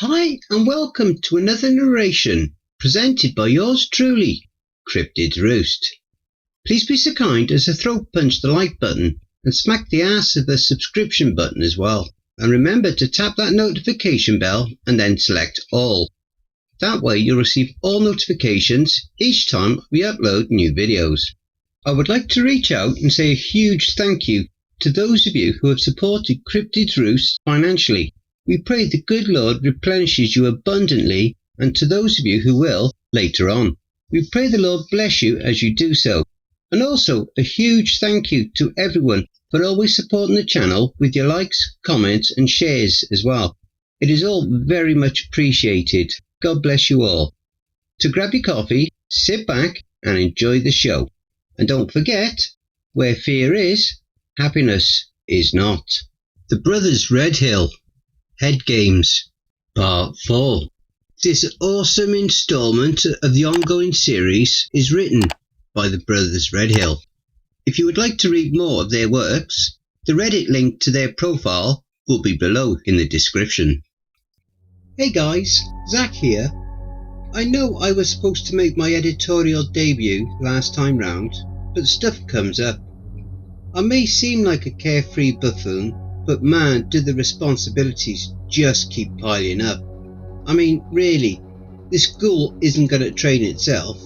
Hi and welcome to another narration presented by yours truly, Cryptid's Roost. Please be so kind as to throat punch the like button and smack the ass of the subscription button as well. And remember to tap that notification bell and then select all. That way you'll receive all notifications each time we upload new videos. I would like to reach out and say a huge thank you to those of you who have supported Cryptid's Roost financially. We pray the good Lord replenishes you abundantly, and to those of you who will later on. We pray the Lord bless you as you do so. And also a huge thank you to everyone for always supporting the channel with your likes, comments and shares as well. It is all very much appreciated. God bless you all. So grab your coffee, sit back and enjoy the show. And don't forget, where fear is, happiness is not. The BrothersRedhill Head Games, Part 4. This awesome installment of the ongoing series is written by the BrothersRedhill. If you would like to read more of their works, the Reddit link to their profile will be below in the description. Hey guys, Zach here. I know I was supposed to make my editorial debut last time round, but stuff comes up. I may seem like a carefree buffoon, but man, do the responsibilities just keep piling up. I mean, really, this school isn't going to train itself,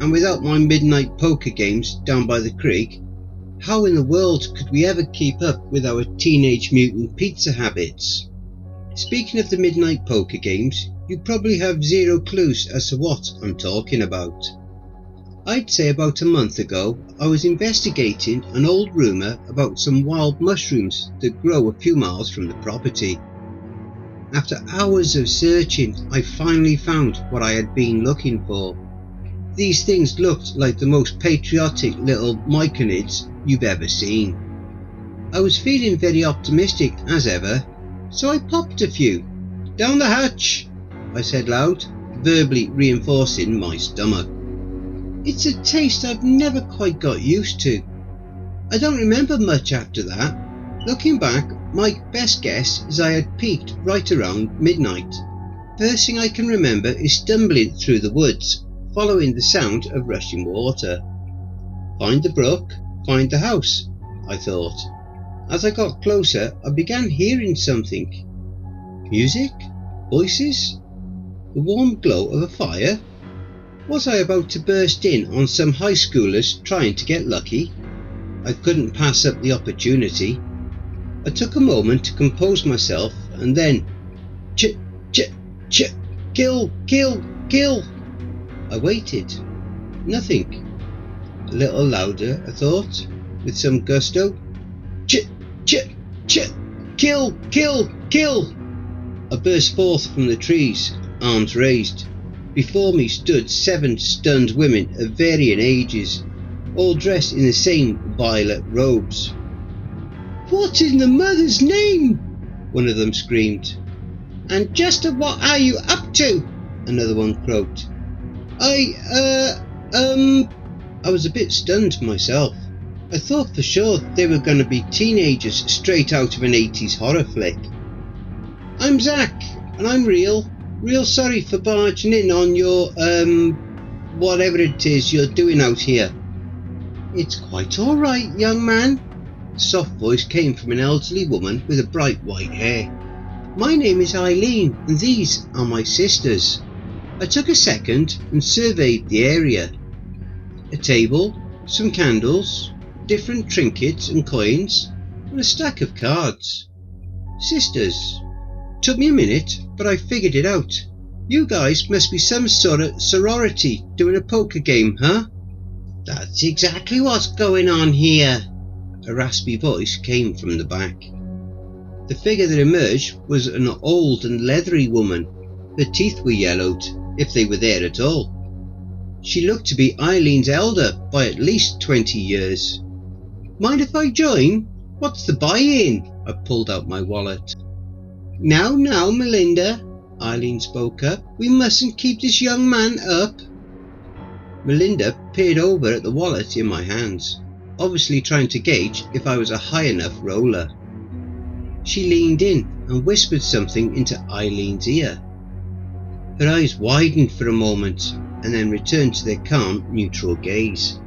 and without my midnight poker games down by the creek, how in the world could we ever keep up with our teenage mutant pizza habits? Speaking of the midnight poker games, you probably have zero clues as to what I'm talking about. I'd say about a month ago, I was investigating an old rumour about some wild mushrooms that grow a few miles from the property. After hours of searching, I finally found what I had been looking for. These things looked like the most patriotic little myconids you've ever seen. I was feeling very optimistic as ever, so I popped a few. "Down the hatch," I said loud, verbally reinforcing my stomach. It's a taste I've never quite got used to. I don't remember much after that. Looking back, my best guess is I had peaked right around midnight. First thing I can remember is stumbling through the woods, following the sound of rushing water. Find the brook, find the house, I thought. As I got closer, I began hearing something. Music? Voices? The warm glow of a fire? Was I about to burst in on some high schoolers trying to get lucky? I couldn't pass up the opportunity. I took a moment to compose myself and then kill. I waited. Nothing. A little louder, I thought, with some gusto. Kill. I burst forth from the trees, arms raised. Before me stood 7 stunned women of varying ages, all dressed in the same violet robes. "What in the mother's name?" one of them screamed. "And just what are you up to?" another one croaked. I was a bit stunned myself. I thought for sure they were going to be teenagers straight out of an 80s horror flick. "I'm Zach, and I'm real sorry for barging in on your, whatever it is you're doing out here." "It's quite all right, young man." The soft voice came from an elderly woman with a bright white hair. "My name is Eileen, and these are my sisters." I took a second and surveyed the area. A table, some candles, different trinkets and coins, and a stack of cards. Sisters. Took me a minute, but I figured it out. "You guys must be some sort of sorority doing a poker game, huh?" "That's exactly what's going on here." A raspy voice came from the back. The figure that emerged was an old and leathery woman. Her teeth were yellowed, if they were there at all. She looked to be Eileen's elder by at least 20 years. "Mind if I join? What's the buy-in?" I pulled out my wallet. Now, Melinda," Eileen spoke up. "We mustn't keep this young man up." Melinda peered over at the wallet in my hands, obviously trying to gauge if I was a high enough roller. She leaned in and whispered something into Eileen's ear. Her eyes widened for a moment and then returned to their calm, neutral gaze.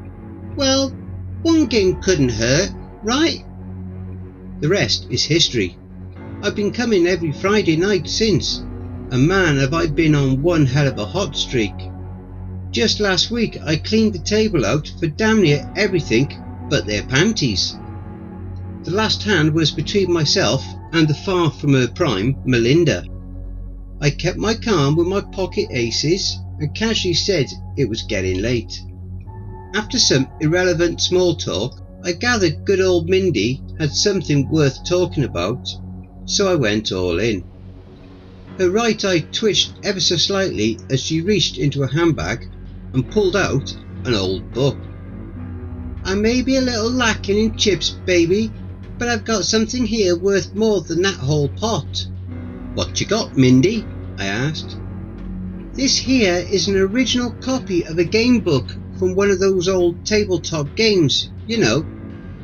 "Well, one game couldn't hurt, right?" The rest is history. I've been coming every Friday night since, and man have I been on one hell of a hot streak. Just last week I cleaned the table out for damn near everything but their panties. The last hand was between myself and the far from her prime Melinda. I kept my calm with my pocket aces and casually said it was getting late. After some irrelevant small talk, I gathered good old Mindy had something worth talking about, so I went all in. Her right eye twitched ever so slightly as she reached into a handbag and pulled out an old book. "I may be a little lacking in chips, baby, but I've got something here worth more than that whole pot." "What you got, Mindy?" I asked. "This here is an original copy of a game book from one of those old tabletop games, you know,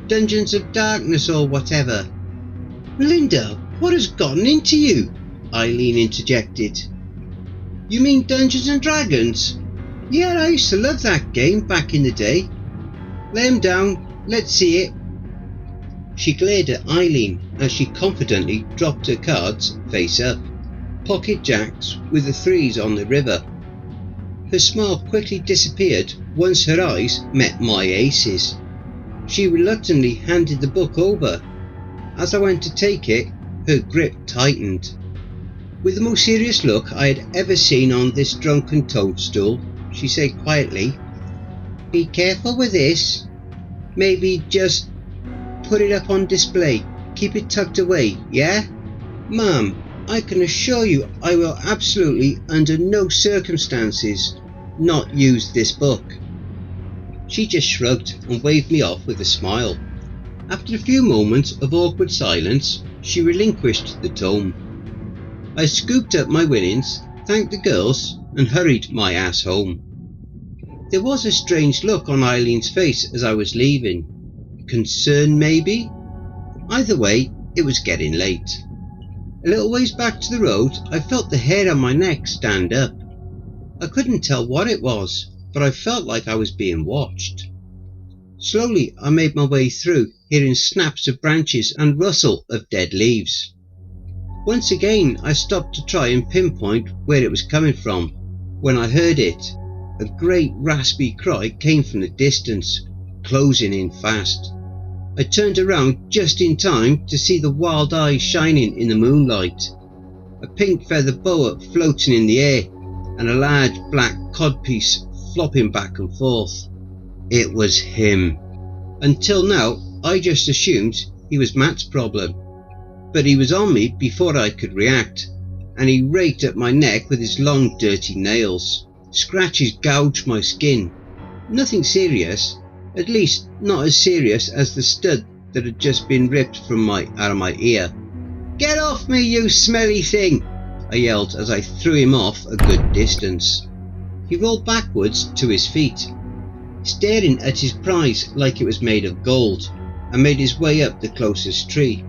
Dungeons of Darkness or whatever." "Melinda, what has gotten into you?" Eileen interjected. "You mean Dungeons and Dragons? Yeah, I used to love that game back in the day. Lay 'em down, let's see it." She glared at Eileen as she confidently dropped her cards face up, pocket jacks with the threes on the river. Her smile quickly disappeared once her eyes met my aces. She reluctantly handed the book over. As I went to take it, her grip tightened. With the most serious look I had ever seen on this drunken toadstool, she said quietly, "Be careful with this. Maybe just put it up on display. Keep it tucked away, yeah? Ma'am, I can assure you I will absolutely, under no circumstances, not use this book." She just shrugged and waved me off with a smile. After a few moments of awkward silence, she relinquished the tome. I scooped up my winnings, thanked the girls, and hurried my ass home. There was a strange look on Eileen's face as I was leaving. Concern, maybe? Either way, it was getting late. A little ways back to the road, I felt the hair on my neck stand up. I couldn't tell what it was, but I felt like I was being watched. Slowly I made my way through, hearing snaps of branches and rustle of dead leaves. Once again I stopped to try and pinpoint where it was coming from. When I heard it, a great raspy cry came from the distance, closing in fast. I turned around just in time to see the wild eyes shining in the moonlight, a pink feather boa floating in the air, and a large black codpiece flopping back and forth. It was him. Until now, I just assumed he was Matt's problem. But he was on me before I could react, and he raked at my neck with his long, dirty nails. Scratches gouged my skin. Nothing serious, at least not as serious as the stud that had just been ripped out of my ear. "Get off me, you smelly thing!" I yelled as I threw him off a good distance. He rolled backwards to his feet, staring at his prize like it was made of gold, and made his way up the closest tree.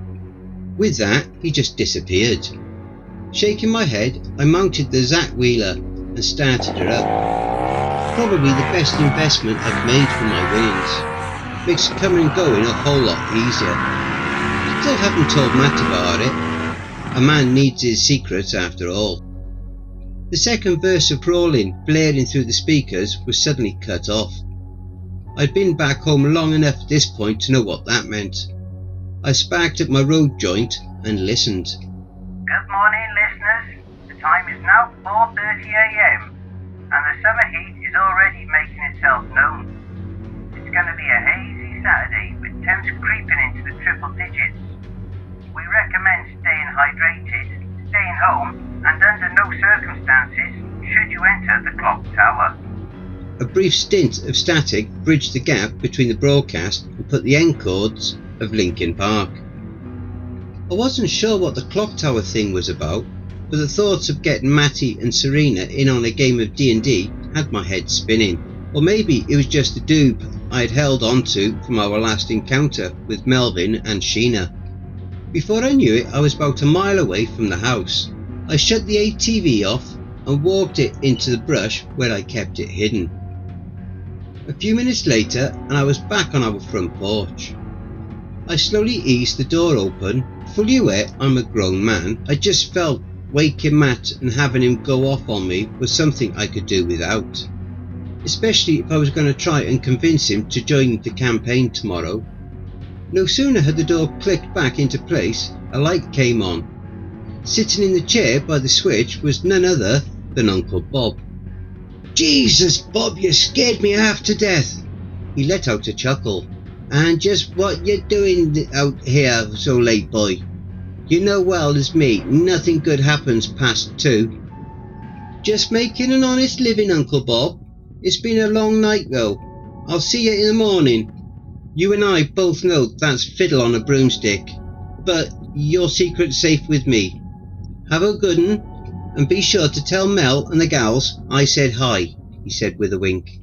With that, he just disappeared. Shaking my head, I mounted the Zack Wheeler and started her up. Probably the best investment I've made for my winnings. Makes coming and going a whole lot easier. Still haven't told Matt about it. A man needs his secrets after all. The second verse of Crawling, blaring through the speakers, was suddenly cut off. I'd been back home long enough at this point to know what that meant. I sparked up my road joint and listened. "Good morning, listeners. The time is now 4:30 a.m. and the summer heat is already making itself known. It's going to be a hazy Saturday with temps creeping into the triple digits. We recommend staying hydrated, staying home, and under no circumstances should you enter the clock tower." A brief stint of static bridged the gap between the broadcast and put the end chords of Linkin Park. I wasn't sure what the clock tower thing was about, but the thoughts of getting Matty and Serena in on a game of D&D had my head spinning. Or maybe it was just a dupe I had held onto from our last encounter with Melvin and Sheena. Before I knew it, I was about a mile away from the house. I shut the ATV off, and walked it into the brush where I kept it hidden. A few minutes later and I was back on our front porch. I slowly eased the door open, fully aware I'm a grown man. I just felt waking Matt and having him go off on me was something I could do without, especially if I was going to try and convince him to join the campaign tomorrow. No sooner had the door clicked back into place, a light came on. Sitting in the chair by the switch was none other than Uncle Bob. "Jesus, Bob, you scared me half to death." He let out a chuckle. "And just what you doing out here so late, boy? You know well as me, nothing good happens past 2. "Just making an honest living, Uncle Bob. It's been a long night though. I'll see you in the morning. You and I both know that's fiddle on a broomstick, but your secret's safe with me. Have a good one, and be sure to tell Mel and the gals I said hi," he said with a wink.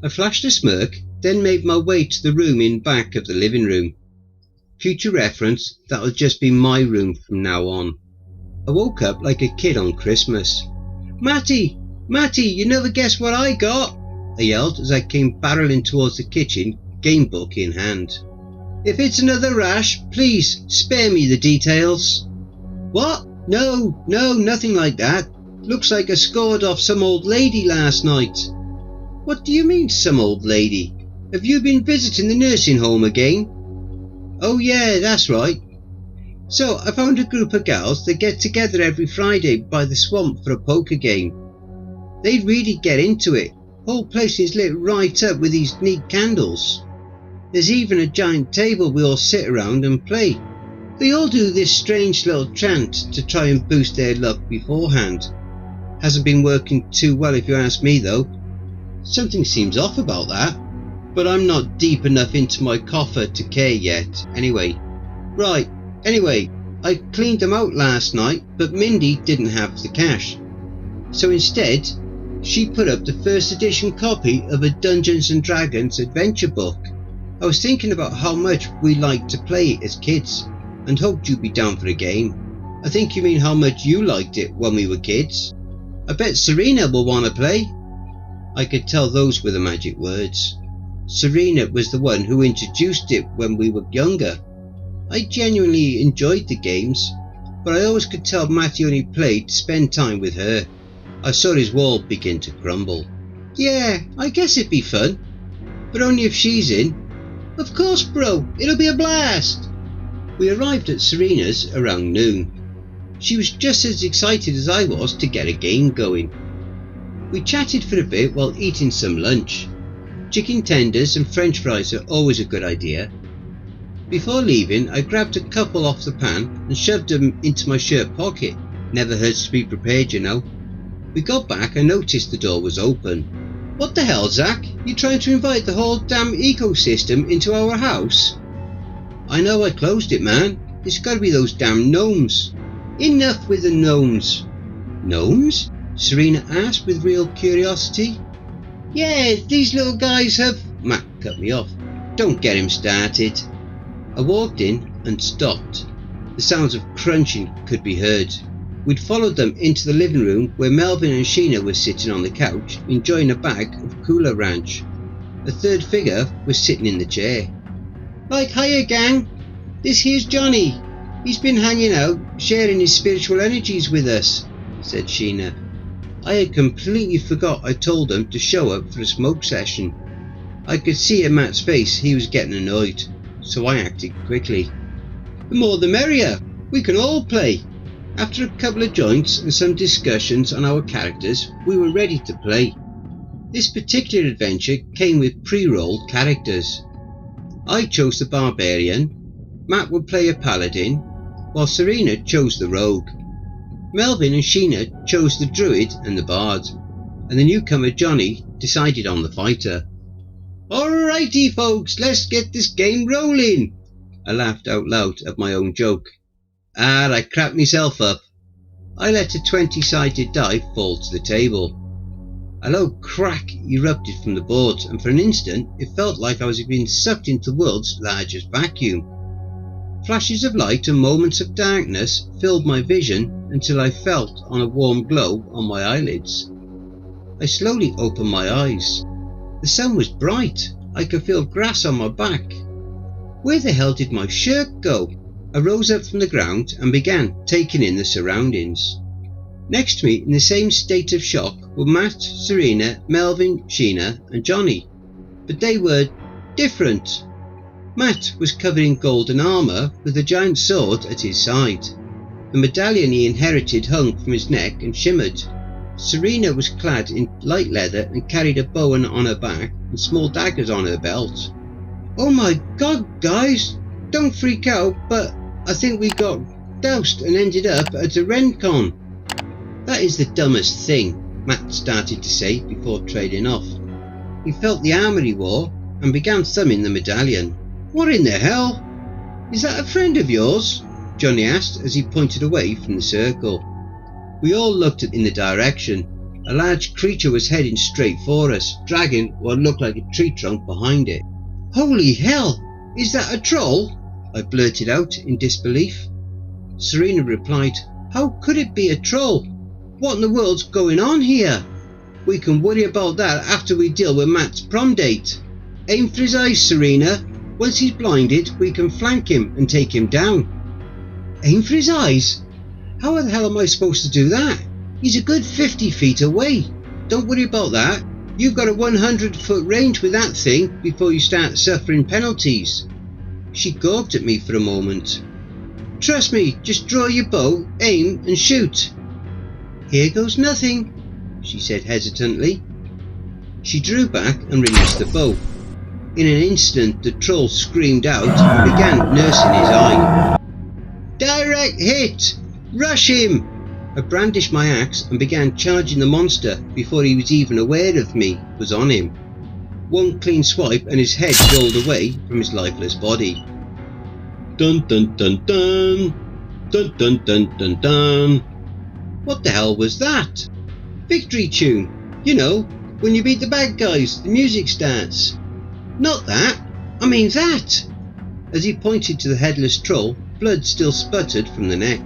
I flashed a smirk, then made my way to the room in back of the living room. Future reference, that'll just be my room from now on. I woke up like a kid on Christmas. Matty, you never guess what I got," I yelled as I came barreling towards the kitchen, game book in hand. "If it's another rash, please spare me the details." "What? No, nothing like that. Looks like I scored off some old lady last night." "What do you mean, some old lady? Have you been visiting the nursing home again?" "Oh yeah, that's right. So I found a group of gals that get together every Friday by the swamp for a poker game. They really get into it. Whole place is lit right up with these neat candles. There's even a giant table we all sit around and play. They all do this strange little chant to try and boost their luck beforehand. Hasn't been working too well if you ask me though. Something seems off about that, but I'm not deep enough into my coffer to care yet. Anyway, I cleaned them out last night, but Mindy didn't have the cash. So instead, she put up the first edition copy of a Dungeons and Dragons adventure book. I was thinking about how much we liked to play it as kids, and hoped you'd be down for a game. I think you mean how much you liked it when we were kids. I bet Serena will want to play." I could tell those were the magic words. Serena was the one who introduced it when we were younger. I genuinely enjoyed the games, but I always could tell Matty only played to spend time with her. I saw his wall begin to crumble. "Yeah, I guess it'd be fun, but only if she's in." "Of course, bro, it'll be a blast." We arrived at Serena's around noon. She was just as excited as I was to get a game going. We chatted for a bit while eating some lunch. Chicken tenders and french fries are always a good idea. Before leaving, I grabbed a couple off the pan and shoved them into my shirt pocket. Never hurts to be prepared, you know. We got back and noticed the door was open. "What the hell, Zach? You trying to invite the whole damn ecosystem into our house?" "I know I closed it, man. It's gotta be those damn gnomes." "Enough with the gnomes." "Gnomes?" Serena asked with real curiosity. "Yeah, these little guys have..." Matt cut me off. "Don't get him started." I walked in and stopped. The sounds of crunching could be heard. We'd followed them into the living room where Melvin and Sheena were sitting on the couch enjoying a bag of Cooler Ranch. A third figure was sitting in the chair. "Like, hiya gang, this here's Johnny. He's been hanging out, sharing his spiritual energies with us," said Sheena. I had completely forgot I told them to show up for a smoke session. I could see in Matt's face he was getting annoyed, so I acted quickly. "The more the merrier, we can all play." After a couple of joints and some discussions on our characters, we were ready to play. This particular adventure came with pre-rolled characters. I chose the barbarian, Matt would play a paladin, while Serena chose the rogue. Melvin and Sheena chose the druid and the bard, and the newcomer Johnny decided on the fighter. "Alrighty folks, let's get this game rolling." I laughed out loud at my own joke. I cracked myself up. I let a 20-sided die fall to the table. A low crack erupted from the board, and for an instant it felt like I was being sucked into the world's largest vacuum. Flashes of light and moments of darkness filled my vision until I felt on a warm glow on my eyelids. I slowly opened my eyes. The sun was bright. I could feel grass on my back. Where the hell did my shirt go? I rose up from the ground and began taking in the surroundings. Next to me, in the same state of shock, were Matt, Serena, Melvin, Sheena and Johnny. But they were different. Matt was covered in golden armour with a giant sword at his side. The medallion he inherited hung from his neck and shimmered. Serena was clad in light leather and carried a bow on her back and small daggers on her belt. "Oh my god, guys, don't freak out, but I think we got doused and ended up at a RenCon." "That is the dumbest thing," Matt started to say before trading off. He felt the armour he wore and began thumbing the medallion. "What in the hell? Is that a friend of yours?" Johnny asked as he pointed away from the circle. We all looked in the direction. A large creature was heading straight for us, dragging what looked like a tree trunk behind it. "Holy hell! Is that a troll?" I blurted out in disbelief. Serena replied, "How could it be a troll? What in the world's going on here? We can worry about that after we deal with Matt's prom date. Aim for his eyes, Serena. Once he's blinded, we can flank him and take him down." "Aim for his eyes? How the hell am I supposed to do that? He's a good 50 feet away. Don't worry about that. You've got a 100-foot range with that thing before you start suffering penalties." She gawked at me for a moment. "Trust me, just draw your bow, aim and shoot." "Here goes nothing," she said hesitantly. She drew back and released the bow. In an instant the troll screamed out and began nursing his eye. "Direct hit! Rush him!" I brandished my axe and began charging the monster before he was even aware of me was on him. One clean swipe and his head rolled away from his lifeless body. Dun dun dun dun! Dun dun dun dun dun! What the hell was that? Victory tune. You know, when you beat the bad guys, the music starts. Not that. I mean that. As he pointed to the headless troll, blood still sputtered from the neck.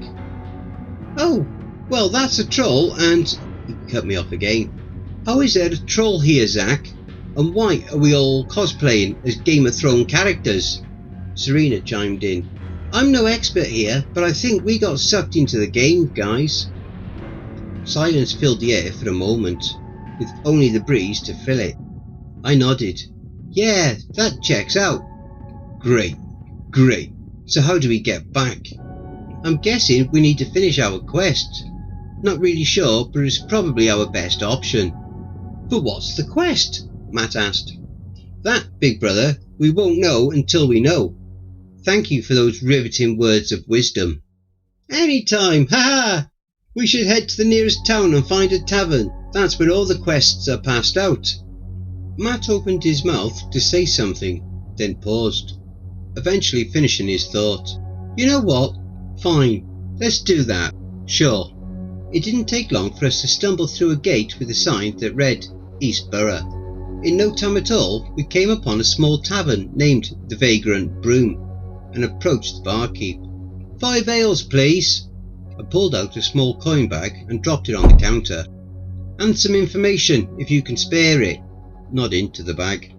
"Oh, well, that's a troll and..." He cut me off again. "How is there a troll here, Zach? And why are we all cosplaying as Game of Thrones characters?" Serena chimed in. "I'm no expert here, but I think we got sucked into the game, guys." Silence filled the air for a moment, with only the breeze to fill it. I nodded. "Yeah, that checks out." Great. So how do we get back?" "I'm guessing we need to finish our quest." "Not really sure, but it's probably our best option." "But what's the quest?" Matt asked. "That, big brother, we won't know until we know. Thank you for those riveting words of wisdom." "Anytime, ha! We should head to the nearest town and find a tavern. That's where all the quests are passed out." Matt opened his mouth to say something, then paused, eventually finishing his thought. "You know what? Fine, let's do that. Sure." It didn't take long for us to stumble through a gate with a sign that read East Borough. In no time at all, we came upon a small tavern named the Vagrant Broom and approached the barkeep. "5 ales, please." I pulled out a small coin bag and dropped it on the counter. "And some information, if you can spare it," nodding to the bag.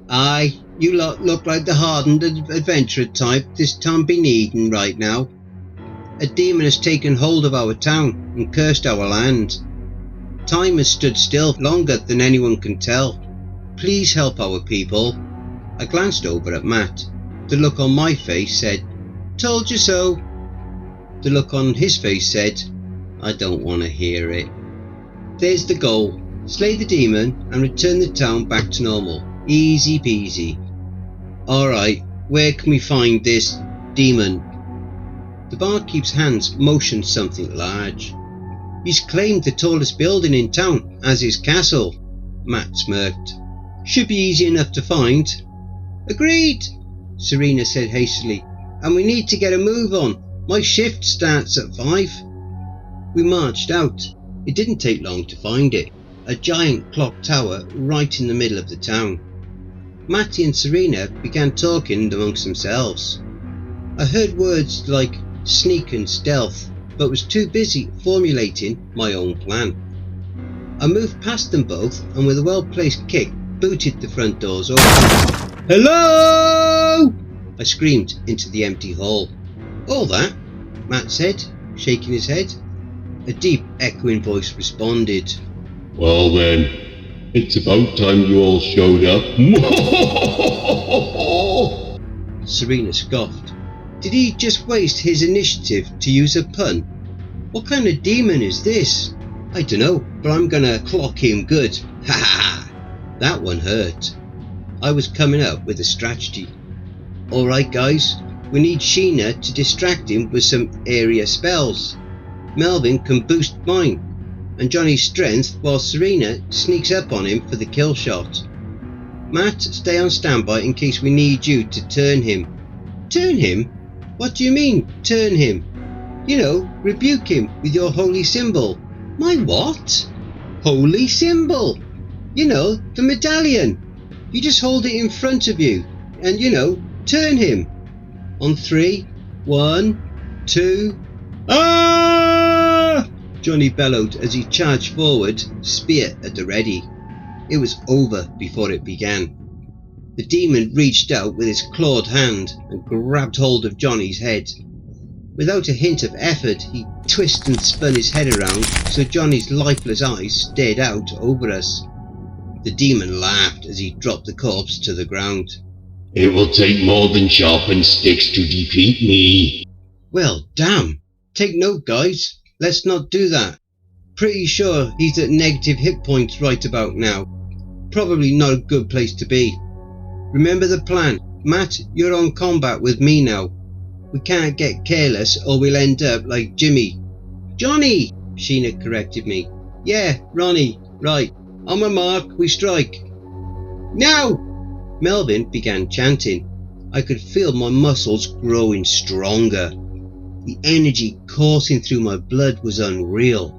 "Aye, you lot look like the hardened adventurer type this town be needing right now. A demon has taken hold of our town and cursed our land. Time has stood still longer than anyone can tell. Please help our people." I glanced over at Matt. The look on my face said, "Told you so." The look on his face said, "I don't want to hear it." There's the goal. Slay the demon and return the town back to normal. Easy peasy. "Alright, where can we find this demon?" The barkeep's hands motioned something large. "He's claimed the tallest building in town as his castle." Matt smirked. "Should be easy enough to find." "Agreed," Serena said hastily. "And we need to get a move on. My shift starts at 5. We marched out. It didn't take long to find it. A giant clock tower right in the middle of the town. Matty and Serena began talking amongst themselves. I heard words like sneak and stealth, but was too busy formulating my own plan. I moved past them both and with a well-placed kick booted the front doors open. "Hello!" I screamed into the empty hall. "All that," Matt said, shaking his head. A deep echoing voice responded. "Well then, it's about time you all showed up." Serena scoffed. Did he just waste his initiative to use a pun? What kind of demon is this? I dunno, but I'm gonna clock him good. Ha ha! That one hurt. I was coming up with a strategy. Alright guys, we need Sheena to distract him with some area spells. Melvin can boost mine, and Johnny's strength while Serena sneaks up on him for the kill shot. Matt, stay on standby in case we need you to turn him. Turn him? What do you mean, turn him? You know, rebuke him with your holy symbol. My what? Holy symbol? You know, the medallion. You just hold it in front of you and, you know, turn him. On 3, 1, 2... Ah! Johnny bellowed as he charged forward, spear at the ready. It was over before it began. The demon reached out with his clawed hand and grabbed hold of Johnny's head. Without a hint of effort, he twisted and spun his head around so Johnny's lifeless eyes stared out over us. The demon laughed as he dropped the corpse to the ground. "It will take more than sharpened sticks to defeat me." Well, damn. Take note, guys. Let's not do that. Pretty sure he's at negative hit points right about now. Probably not a good place to be. Remember the plan. Matt, you're on combat with me now. We can't get careless or we'll end up like Jimmy. Johnny! Sheena corrected me. Yeah, Ronnie. Right. On my mark, we strike. Now! Melvin began chanting. I could feel my muscles growing stronger. The energy coursing through my blood was unreal.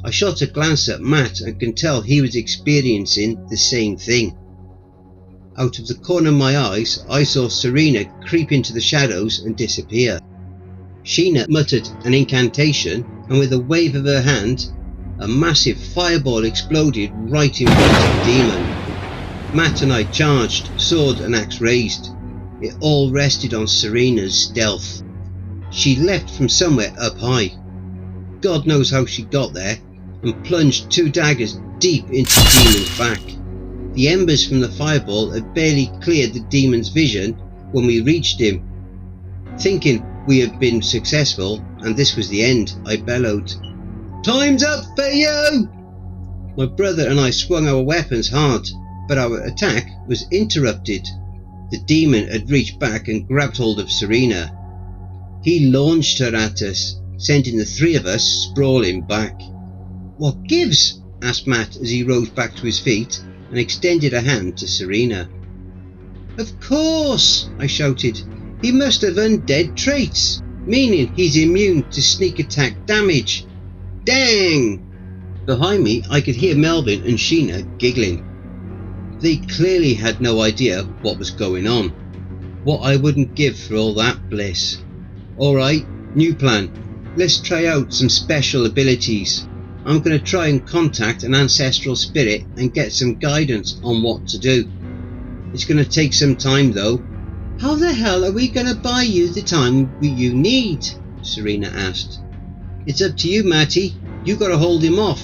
I shot a glance at Matt and could tell he was experiencing the same thing. Out of the corner of my eyes, I saw Serena creep into the shadows and disappear. Sheena muttered an incantation, and with a wave of her hand, a massive fireball exploded right in front of the demon. Matt and I charged, sword and axe raised. It all rested on Serena's stealth. She leapt from somewhere up high. God knows how she got there, and plunged 2 daggers deep into the demon's back. The embers from the fireball had barely cleared the demon's vision when we reached him. Thinking we had been successful and this was the end, I bellowed, "Time's up for you!" My brother and I swung our weapons hard, but our attack was interrupted. The demon had reached back and grabbed hold of Serena. He launched her at us, sending the 3 of us sprawling back. "What gives?" asked Matt as he rose back to his feet and extended a hand to Serena. "Of course," I shouted. "He must have undead traits, meaning he's immune to sneak attack damage. Dang!" Behind me I could hear Melvin and Sheena giggling. They clearly had no idea what was going on. What I wouldn't give for all that bliss. Alright, new plan. Let's try out some special abilities. I'm going to try and contact an ancestral spirit and get some guidance on what to do. It's going to take some time though. How the hell are we going to buy you the time you need? Serena asked. It's up to you, Matty. You got to hold him off.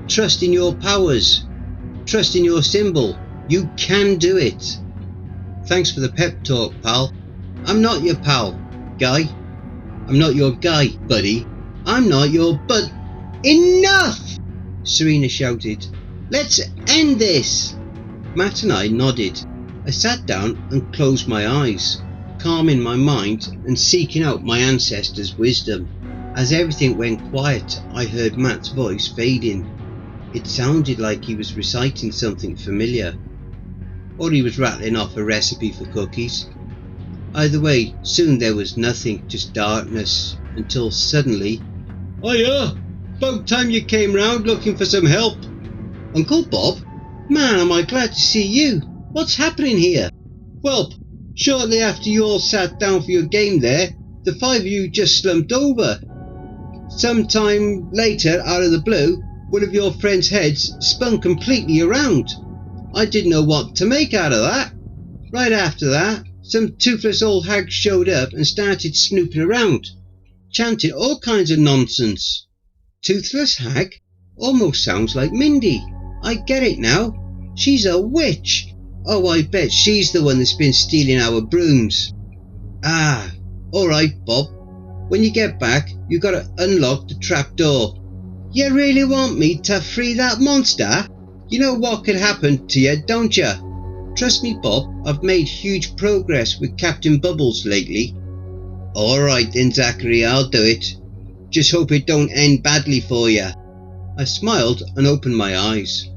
Trust in your powers. Trust in your symbol. You can do it. Thanks for the pep talk, pal. I'm not your pal, guy. I'm not your guy, buddy. I'm not your bud. Enough! Serena shouted. Let's end this. Matt and I nodded. I sat down and closed my eyes, calming my mind and seeking out my ancestors' wisdom. As everything went quiet, I heard Matt's voice fading. It sounded like he was reciting something familiar, or he was rattling off a recipe for cookies. Either way, soon there was nothing, just darkness, until suddenly, "Hiya! About time you came round looking for some help." "Uncle Bob? Man, am I glad to see you. What's happening here?" "Well, shortly after you all sat down for your game there, the 5 of you just slumped over. Sometime later, out of the blue, one of your friend's heads spun completely around. I didn't know what to make out of that. Right after that, some toothless old hag showed up and started snooping around, chanting all kinds of nonsense. Toothless hag? Almost sounds like Mindy. I get it now. She's a witch. Oh, I bet she's the one that's been stealing our brooms. Ah, alright, Bob. When you get back, you gotta unlock the trap door. You really want me to free that monster? You know what could happen to you, don't you? Trust me, Bob, I've made huge progress with Captain Bubbles lately. Alright then, Zachary, I'll do it. Just hope it don't end badly for you. I smiled and opened my eyes.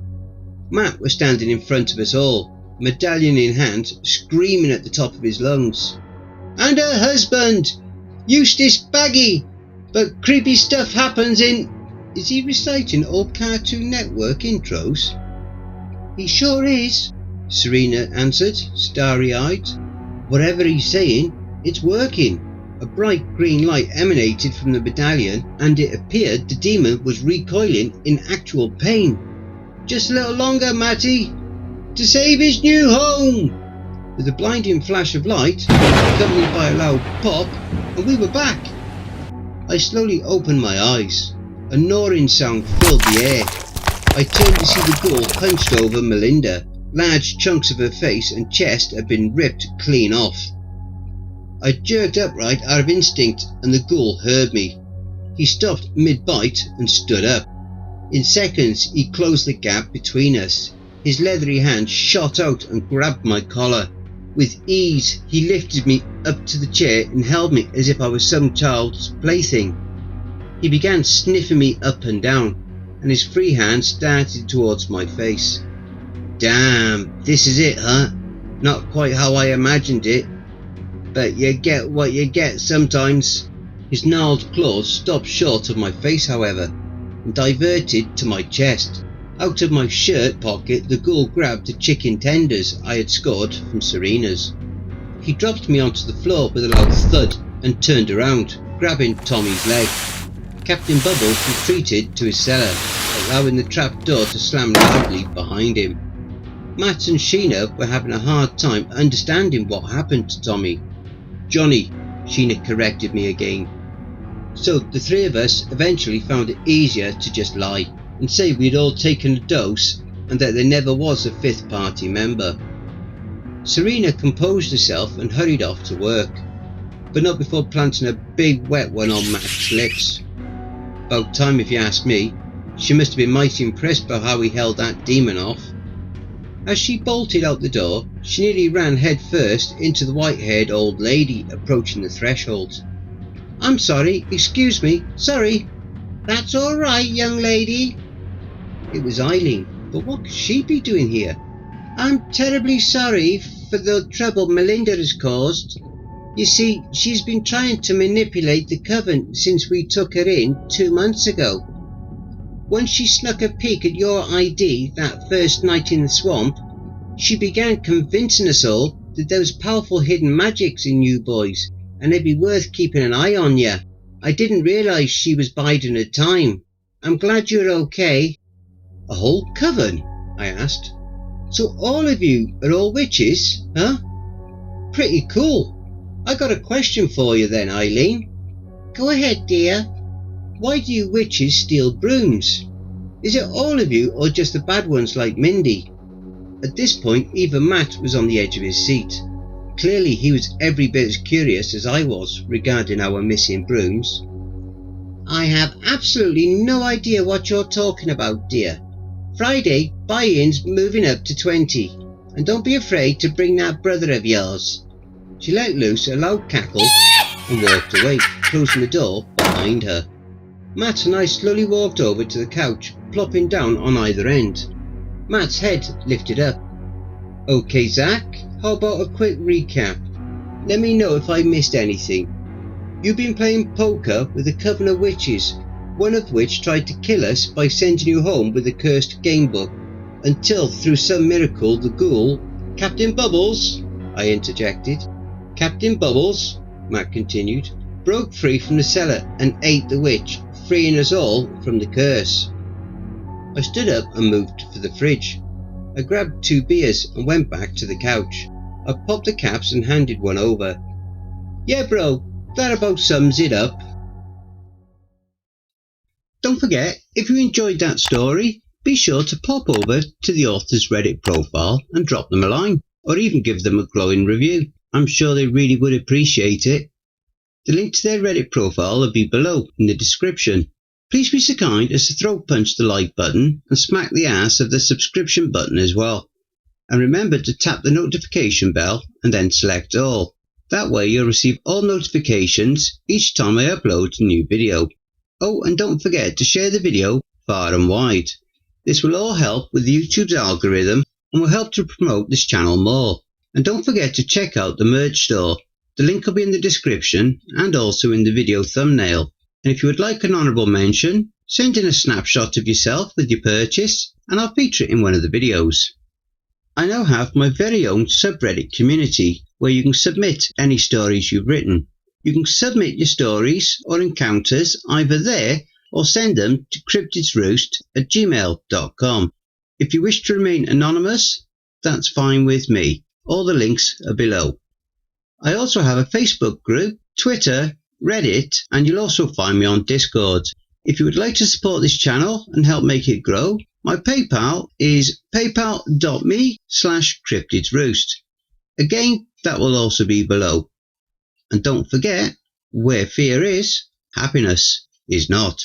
Matt was standing in front of us all, medallion in hand, screaming at the top of his lungs. And her husband! Eustace Baggy! But creepy stuff happens in... Is he reciting old Cartoon Network intros? He sure is, Serena answered, starry-eyed. Whatever he's saying, it's working. A bright green light emanated from the medallion, and it appeared the demon was recoiling in actual pain. Just a little longer, Matty, to save his new home! With a blinding flash of light, accompanied by a loud pop, and we were back. I slowly opened my eyes. A gnawing sound filled the air. I turned to see the ghoul hunched over Melinda. Large chunks of her face and chest had been ripped clean off. I jerked upright out of instinct, and the ghoul heard me. He stopped mid-bite and stood up. In seconds he closed the gap between us. His leathery hand shot out and grabbed my collar. With ease he lifted me up to the chair and held me as if I was some child's plaything. He began sniffing me up and down, and his free hand started towards my face. Damn, this is it, huh? Not quite how I imagined it. But you get what you get sometimes. His gnarled claws stopped short of my face, however, and diverted to my chest. Out of my shirt pocket, the ghoul grabbed the chicken tenders I had scored from Serena's. He dropped me onto the floor with a loud thud and turned around, grabbing Tommy's leg. Captain Bubbles retreated to his cellar, allowing the trap door to slam loudly behind him. Matt and Sheena were having a hard time understanding what happened to Tommy. Johnny, Sheena corrected me again. So the three of us eventually found it easier to just lie and say we'd all taken a dose and that there never was a fifth party member. Serena composed herself and hurried off to work, but not before planting a big wet one on Matt's lips. About time if you ask me. She must have been mighty impressed by how he held that demon off. As she bolted out the door, she nearly ran head first into the white-haired old lady approaching the threshold. I'm sorry, excuse me, sorry. That's all right, young lady. It was Eileen, but what could she be doing here? I'm terribly sorry for the trouble Melinda has caused. You see, she's been trying to manipulate the coven since we took her in 2 months ago. Once she snuck a peek at your ID that first night in the swamp, she began convincing us all that there was powerful hidden magics in you boys, and it'd be worth keeping an eye on you. I didn't realise she was biding her time. I'm glad you're okay. A whole coven? I asked. So all of you are all witches, huh? Pretty cool. I got a question for you then, Eileen. Go ahead, dear. Why do you witches steal brooms? Is it all of you or just the bad ones like Mindy? At this point, even Matt was on the edge of his seat. Clearly he was every bit as curious as I was regarding our missing brooms. I have absolutely no idea what you're talking about, dear. Friday, buy-in's moving up to 20. And don't be afraid to bring that brother of yours. She let loose a loud cackle and walked away, closing the door behind her. Matt and I slowly walked over to the couch, plopping down on either end. Matt's head lifted up. Okay, Zach, how about a quick recap? Let me know if I missed anything. You've been playing poker with a coven of witches, one of which tried to kill us by sending you home with a cursed gamebook, until through some miracle the ghoul... Captain Bubbles, I interjected. Captain Bubbles, Matt continued, broke free from the cellar and ate the witch, freeing us all from the curse. I stood up and moved for the fridge. I grabbed 2 beers and went back to the couch. I popped the caps and handed one over. Yeah bro, that about sums it up. Don't forget, if you enjoyed that story, be sure to pop over to the author's Reddit profile and drop them a line, or even give them a glowing review. I'm sure they really would appreciate it. The link to their Reddit profile will be below in the description. Please be so kind as to throat punch the like button and smack the ass of the subscription button as well. And remember to tap the notification bell and then select all. That way you'll receive all notifications each time I upload a new video. Oh, and don't forget to share the video far and wide. This will all help with YouTube's algorithm and will help to promote this channel more. And don't forget to check out the merch store. The link will be in the description and also in the video thumbnail. And if you would like an honourable mention, send in a snapshot of yourself with your purchase and I'll feature it in one of the videos. I now have my very own subreddit community where you can submit any stories you've written. You can submit your stories or encounters either there or send them to cryptidsroost@gmail.com. If you wish to remain anonymous, that's fine with me. All the links are below. I also have a Facebook group, Twitter, Reddit, and you'll also find me on Discord. If you would like to support this channel and help make it grow, my PayPal is paypal.me/cryptidsroost. Again, that will also be below. And don't forget, where fear is, happiness is not.